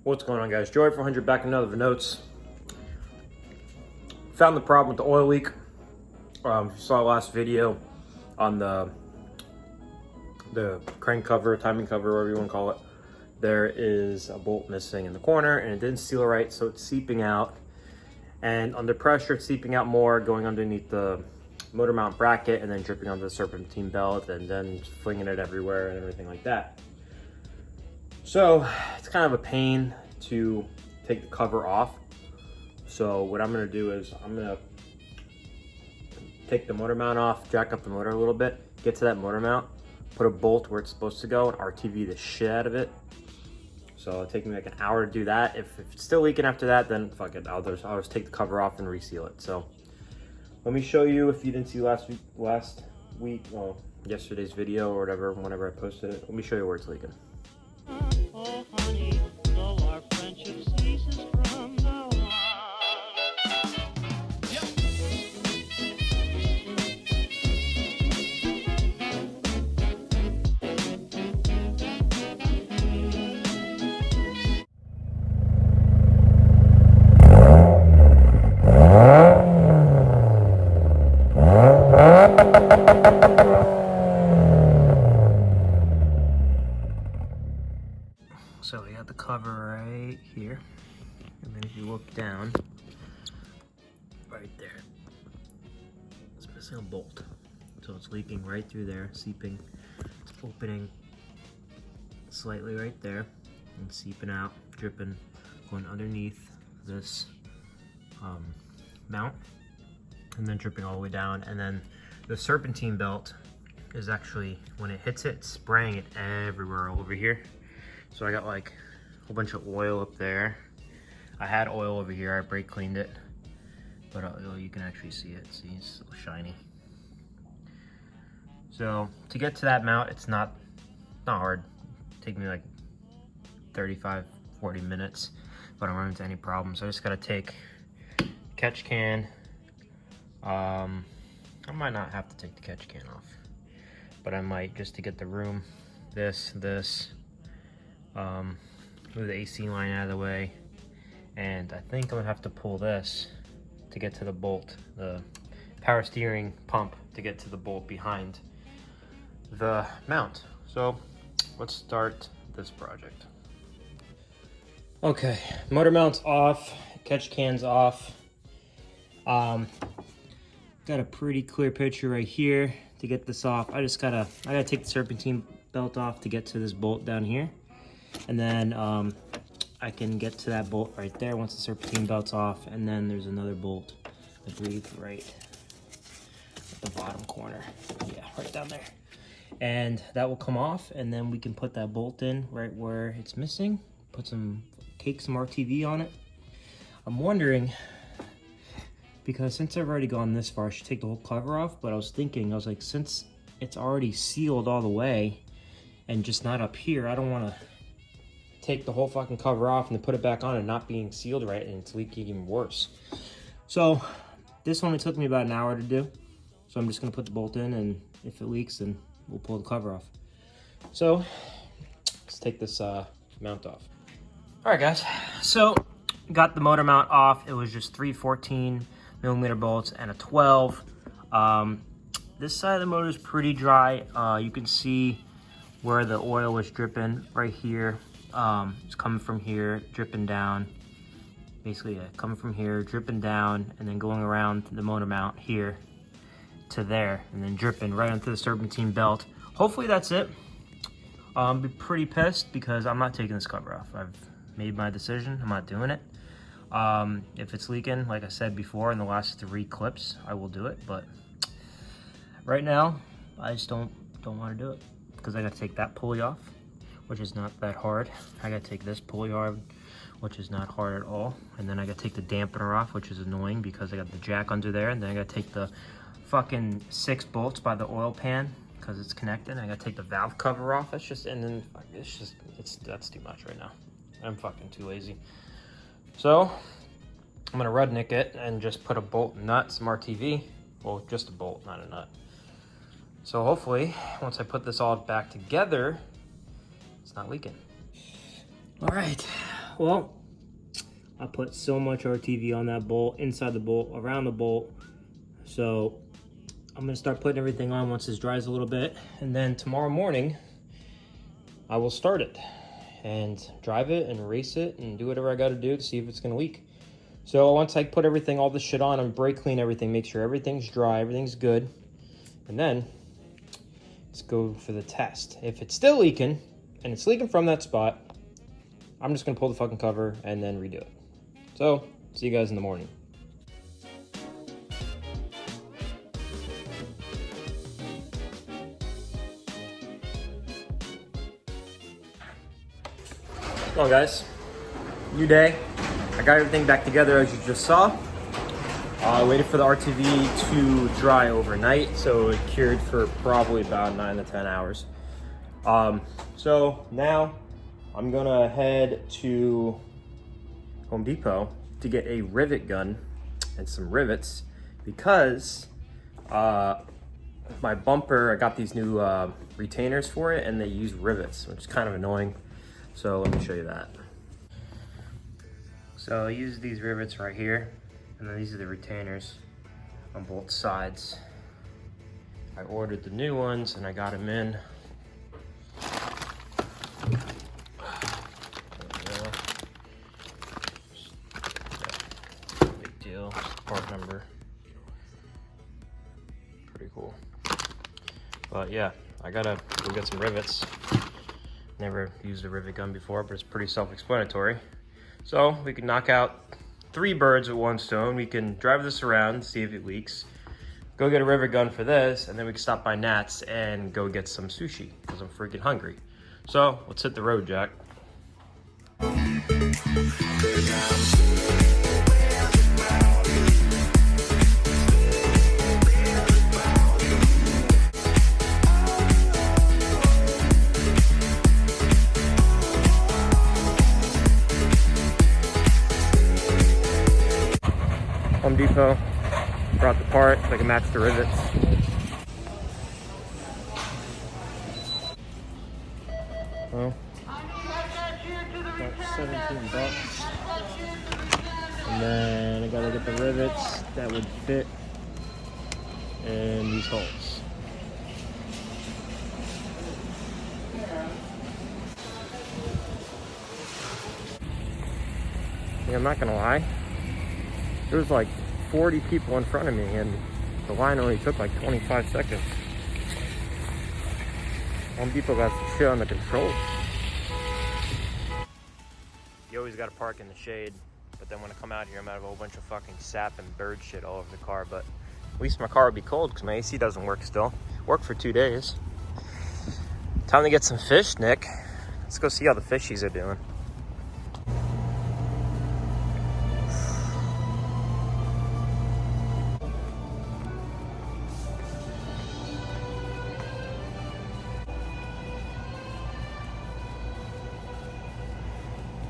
What's going on, guys? Joey 400 back in another Vnotes. Found the problem with the oil leak. If you saw last video on the crank cover, timing cover, whatever you want to call it, there is a bolt missing in the corner and it didn't seal right, so it's seeping out. And under pressure, it's seeping out more, going underneath the motor mount bracket and then dripping onto the serpentine belt and then flinging it everywhere and everything like that. So it's kind of a pain to take the cover off. So what I'm gonna do is I'm gonna take the motor mount off, jack up the motor a little bit, get to that motor mount, put a bolt where it's supposed to go, and RTV the shit out of it. So it'll take me like an hour to do that. If it's still leaking after that, then fuck it, I'll just take the cover off and reseal it. So let me show you, if you didn't see last week, well, yesterday's video or whatever, whenever I posted it, let me show you where it's leaking. Oh, honey, though our friendship ceases from now on. So we got the cover right here, and then if you look down, right there, it's missing a bolt. So it's leaking right through there, seeping. It's opening slightly right there, and seeping out, dripping, going underneath this mount, and then dripping all the way down. And then the serpentine belt is actually, when it hits it, it's spraying it everywhere all over here. So I got like a whole bunch of oil up there. I had oil over here, I brake cleaned it, but you can actually see it. See, it's so shiny. So to get to that mount, it's not hard. It'll take me like 35, 40 minutes, but I don't run into any problems. So I just gotta take catch can. I might not have to take the catch can off, but I might, just to get the room. This. Move the AC line out of the way, and I think I'm gonna have to pull this to get to the bolt, the power steering pump to get to the bolt behind the mount. So let's start this project. Okay, motor mount's off, catch can's off. Got a pretty clear picture right here. To get this off, I gotta take the serpentine belt off to get to this bolt down here. And then I can get to that bolt right there once the serpentine belt's off. And then there's another bolt, I believe, right at the bottom corner. Yeah, right down there. And that will come off, and then we can put that bolt in right where it's missing. Take some RTV on it. I'm wondering, because since I've already gone this far, I should take the whole cover off. But I was like, since it's already sealed all the way and just not up here, I don't want to take the whole fucking cover off and then put it back on and not being sealed right, and it's leaking even worse. So this only took me about an hour to do. So I'm just gonna put the bolt in, and if it leaks, then we'll pull the cover off. So let's take this mount off. All right, guys, so got the motor mount off. It was just 3 14mm bolts and a 12. This side of the motor is pretty dry. You can see where the oil was dripping right here. It's coming from here, dripping down. Basically, coming from here, dripping down, and then going around the motor mount here to there, and then dripping right onto the serpentine belt. Hopefully that's it. Be pretty pissed because I'm not taking this cover off. I've made my decision. I'm not doing it. If it's leaking, like I said before in the last 3 clips, I will do it. But right now, I just don't want to do it because I got to take that pulley off, which is not that hard. I gotta take this pulley off, which is not hard at all. And then I gotta take the dampener off, which is annoying because I got the jack under there. And then I gotta take the fucking 6 bolts by the oil pan because it's connected. I gotta take the valve cover off. That's too much right now. I'm fucking too lazy. So I'm gonna rudnick it and just put a bolt nut, some RTV. Well, just a bolt, not a nut. So hopefully, once I put this all back together, it's not leaking. All right, well, I put so much RTV on that bolt, inside the bolt, around the bolt. So I'm gonna start putting everything on once this dries a little bit. And then tomorrow morning, I will start it and drive it and race it and do whatever I gotta do to see if it's gonna leak. So once I put everything, all this shit on, I'm brake clean everything, make sure everything's dry, everything's good. And then let's go for the test. If it's still leaking, and it's leaking from that spot, I'm just gonna pull the fucking cover and then redo it. So, see you guys in the morning. Come on, guys. New day. I got everything back together as you just saw. I waited for the RTV to dry overnight, so it cured for probably about 9 to 10 hours. So now I'm gonna head to Home Depot to get a rivet gun and some rivets because my bumper, I got these new retainers for it and they use rivets, which is kind of annoying. So let me show you that. So I use these rivets right here, and then these are the retainers on both sides. I ordered the new ones and I got them in. Big deal, part number. Pretty cool. But yeah, I gotta go get some rivets. Never used a rivet gun before, but it's pretty self-explanatory. So we can knock out 3 birds with 1 stone. We can drive this around, see if it leaks. Go get a rivet gun for this, and then we can stop by Nat's and go get some sushi, because I'm freaking hungry. So let's hit the road, Jack. Home Depot, brought the part so I can match the rivets. Well, about 17 bucks. And then I gotta get the rivets that would fit in these holes. Yeah, I'm not gonna lie. There was like 40 people in front of me and the line only took like 25 seconds. Home Depot got some shit under control. You always gotta park in the shade, but then when I come out here, I'm gonna have a whole bunch of fucking sap and bird shit all over the car, but at least my car will be cold because my AC doesn't work still. Worked for 2 days. Time to get some fish, Nick. Let's go see how the fishies are doing.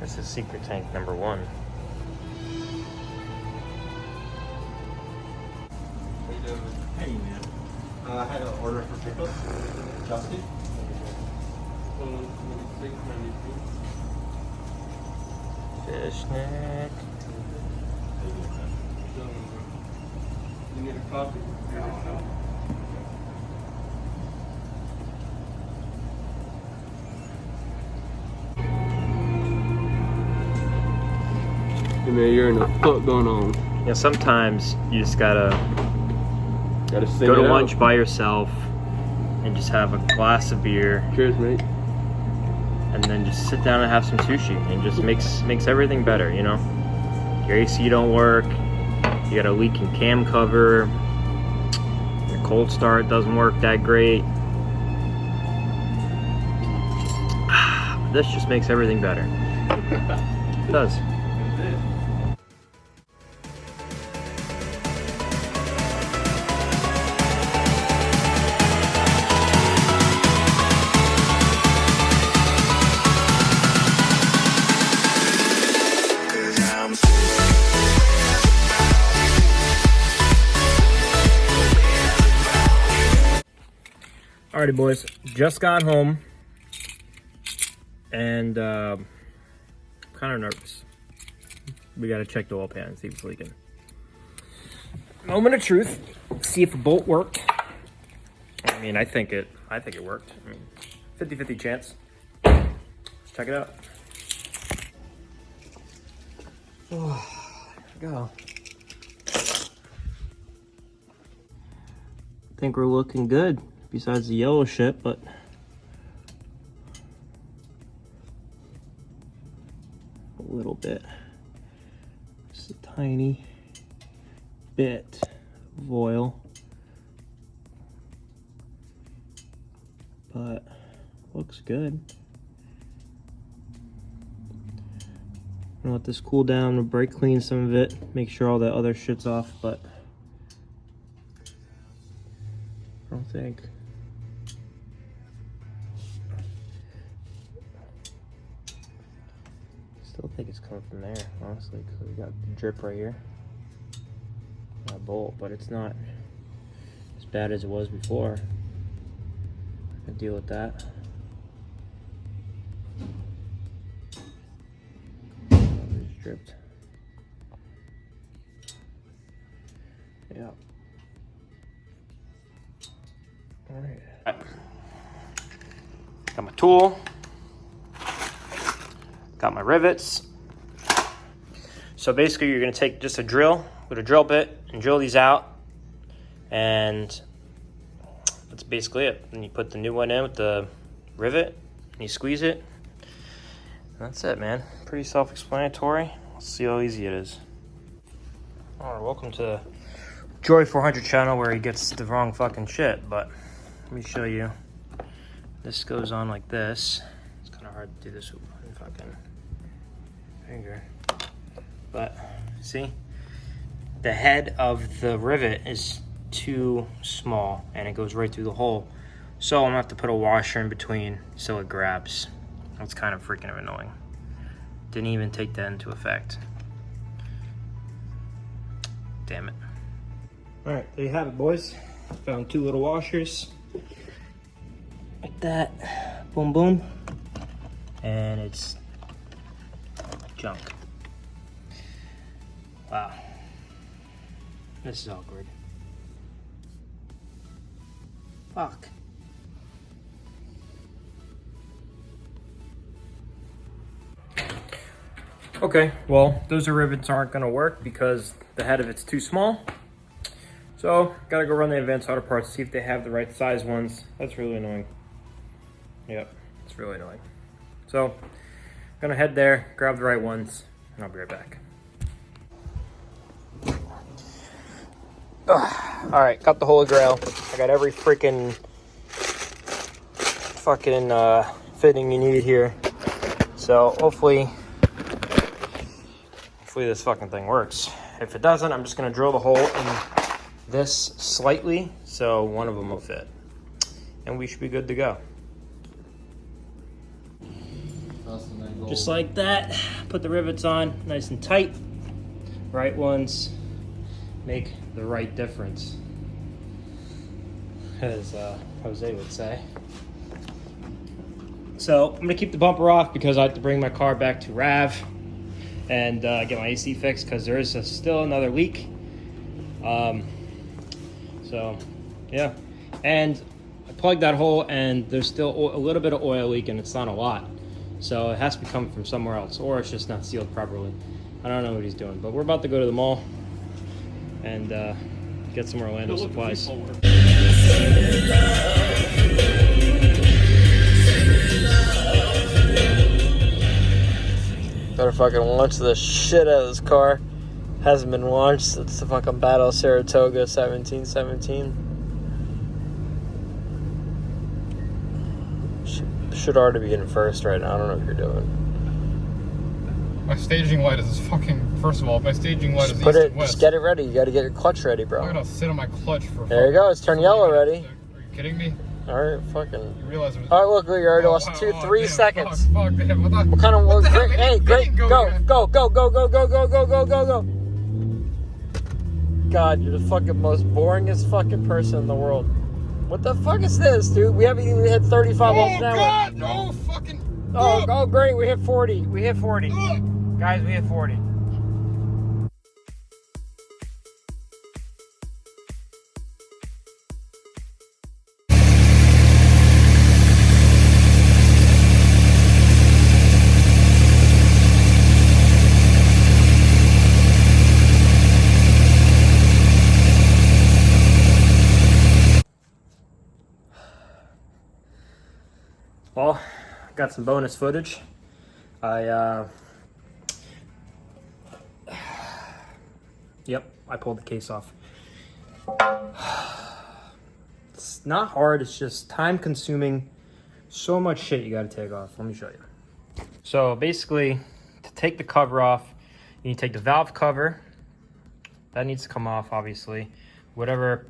This is secret tank number 1. Hey man, I had an order for pickup. Justin? Fish, Nick. You need a coffee? Hey man, you're in the fuck going on? Yeah, sometimes you just gotta Gotta go to lunch by yourself and just have a glass of beer. Cheers, mate. And then just sit down and have some sushi, and just makes everything better, you know? Your AC don't work, you got a leaking cam cover, your cold start doesn't work that great. This just makes everything better. It does. Alrighty, boys, just got home and kind kind of nervous. We gotta check the oil pan and see if it's leaking. Moment of truth. See if the bolt worked. I mean, I think it worked. I mean, 50-50 chance. Let's check it out. Oh, there we go. I think we're looking good, besides the yellow shit, but a little bit. Just a tiny bit of oil. But looks good. I'm gonna let this cool down, we'll brake clean some of it, make sure all that other shit's off, but I don't think. Still think it's coming from there, honestly, because we got the drip right here. That bolt, but it's not as bad as it was before. I can deal with that. It's dripped. Yeah. All right. Got my tool. Got my rivets. So basically you're gonna take just a drill with a drill bit and drill these out, and that's basically it. And you put the new one in with the rivet and you squeeze it. And that's it, man. Pretty self-explanatory. Let's see how easy it is. All right, welcome to Joy 400 channel where he gets the wrong fucking shit, but let me show you. This goes on like this. It's kind of hard to do this with one fucking finger. But see, the head of the rivet is too small and it goes right through the hole. So I'm gonna have to put a washer in between so it grabs. That's kind of freaking annoying. Didn't even take that into effect. Damn it. All right, there you have it, boys. Found 2 little washers. Like that. Boom, boom. And it's junk. Wow. This is awkward. Fuck. Okay, well, those rivets aren't gonna work because the head of it's too small. So, gotta go run the Advanced Auto Parts, see if they have the right size ones. That's really annoying. Yep, it's really annoying. So, gonna head there, grab the right ones, and I'll be right back. All right, got the Holy Grail. I got every freaking fucking fitting you need here. So hopefully this fucking thing works. If it doesn't, I'm just gonna drill the hole in this slightly so one of them will fit, and we should be good to go. Just like that. Put the rivets on nice and tight. Right ones make the right difference, as Jose would say. So I'm gonna keep the bumper off because I have to bring my car back to RAV and get my AC fixed because there is still another leak. So yeah, and I plugged that hole and there's still a little bit of oil leaking. It's not a lot, so it has to be coming from somewhere else, or it's just not sealed properly. I don't know what he's doing, but we're about to go to the mall and get some Orlando supplies. Better fucking launch the shit out of this car. Hasn't been launched. It's the fucking Battle Saratoga 1717. Should already be in first right now. I don't know what you're doing. My staging light is fucking. First of all, my staging light is Put east it. and west. Just get it ready. You got to get your clutch ready, bro. I'm gonna sit on my clutch for. There you go. It's turned yellow already. Are you kidding me? All right, fucking. You realize it was. All right, look, we already lost wow, 3 damn, seconds. Fuck, damn, what Kind of. what the hell? Hey, great. Go, Go, man. go, go, go, go, go, go, go, go, go, go. God, you're the fucking most boringest fucking person in the world. What the fuck is this, dude? We haven't even hit 35 miles an hour. God, no fucking. Oh, great, we hit 40. We hit 40. Guys, we hit 40. Well, got some bonus footage. Yep, I pulled the case off. It's not hard, it's just time consuming. So much shit you gotta take off. Let me show you. So basically, to take the cover off, you need to take the valve cover. That needs to come off, obviously. Whatever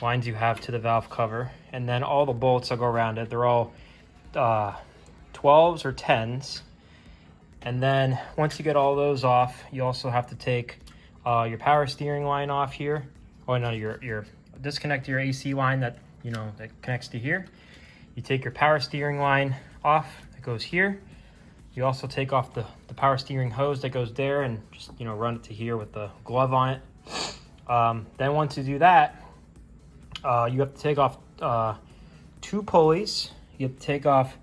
lines you have to the valve cover. And then all the bolts that go around it, they're all 12s or 10s. And then once you get all those off, you also have to take your power steering line off here. Oh no, your disconnect your AC line that that connects to here. You take your power steering line off, that goes here. You also take off the power steering hose that goes there and just run it to here with the glove on it. Then once you do that, you have to take off 2 pulleys. You have to take off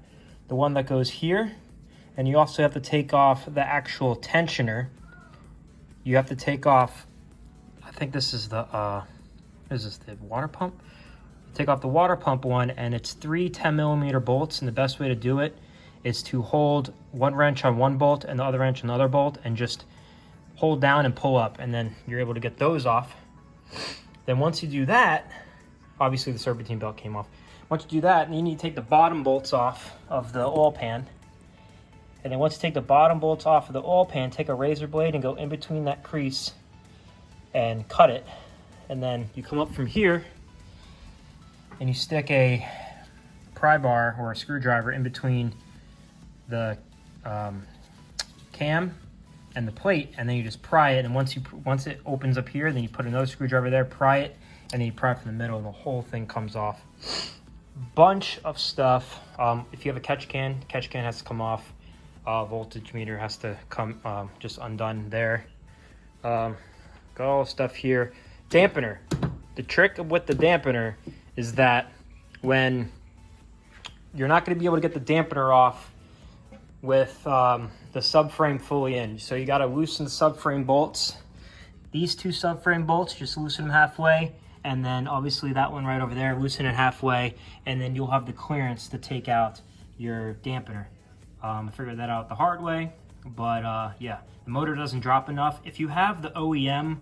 the one that goes here, and you also have to take off the actual tensioner. You have to take off, I think this is the the water pump? Take off the water pump one, and it's 3 10mm bolts, and the best way to do it is to hold one wrench on one bolt and the other wrench on the other bolt and just hold down and pull up, and then you're able to get those off. Then once you do that, obviously the serpentine belt came off. Once you do that, you need to take the bottom bolts off of the oil pan. And then once you take the bottom bolts off of the oil pan, take a razor blade and go in between that crease and cut it. And then you come up from here and you stick a pry bar or a screwdriver in between the cam and the plate, and then you just pry it. And once it opens up here, then you put another screwdriver there, pry it, and then you pry it from the middle, and the whole thing comes off. Bunch of stuff. If you have a catch can has to come off. Voltage meter has to come just undone there. Got all the stuff here. Dampener. The trick with the dampener is that when you're not going to be able to get the dampener off with the subframe fully in. So you got to loosen the subframe bolts. These 2 subframe bolts, just loosen them halfway. And then obviously that one right over there, loosen it halfway. And then you'll have the clearance to take out your dampener. I figured that out the hard way. But yeah, the motor doesn't drop enough. If you have the OEM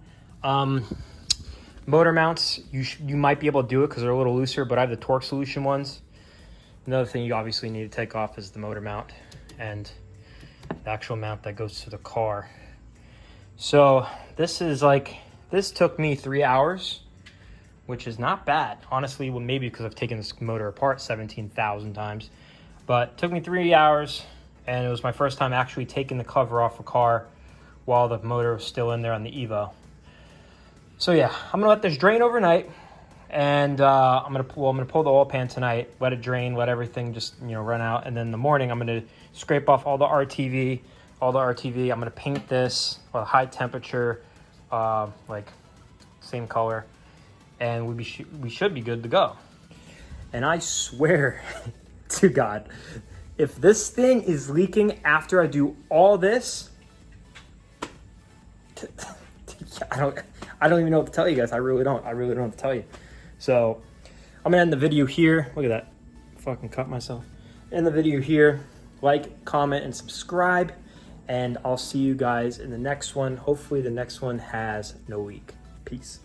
motor mounts, you might be able to do it because they're a little looser, but I have the Torque Solution ones. Another thing you obviously need to take off is the motor mount and the actual mount that goes to the car. So this took me 3 hours, which is not bad. Honestly, well, maybe because I've taken this motor apart 17,000 times, but it took me 3 hours, and it was my first time actually taking the cover off a car while the motor was still in there on the Evo. So yeah, I'm gonna let this drain overnight, and I'm gonna pull the oil pan tonight, let it drain, let everything just run out, and then in the morning I'm gonna scrape off all the RTV. I'm gonna paint this high temperature, like same color, and we should be good to go. And I swear to God, if this thing is leaking after I do all this, I don't even know what to tell you guys. I really don't know what to tell you. So I'm gonna end the video here. Look at that. Fucking cut myself. End the video here. Like, comment, and subscribe. And I'll see you guys in the next one. Hopefully the next one has no leak. Peace.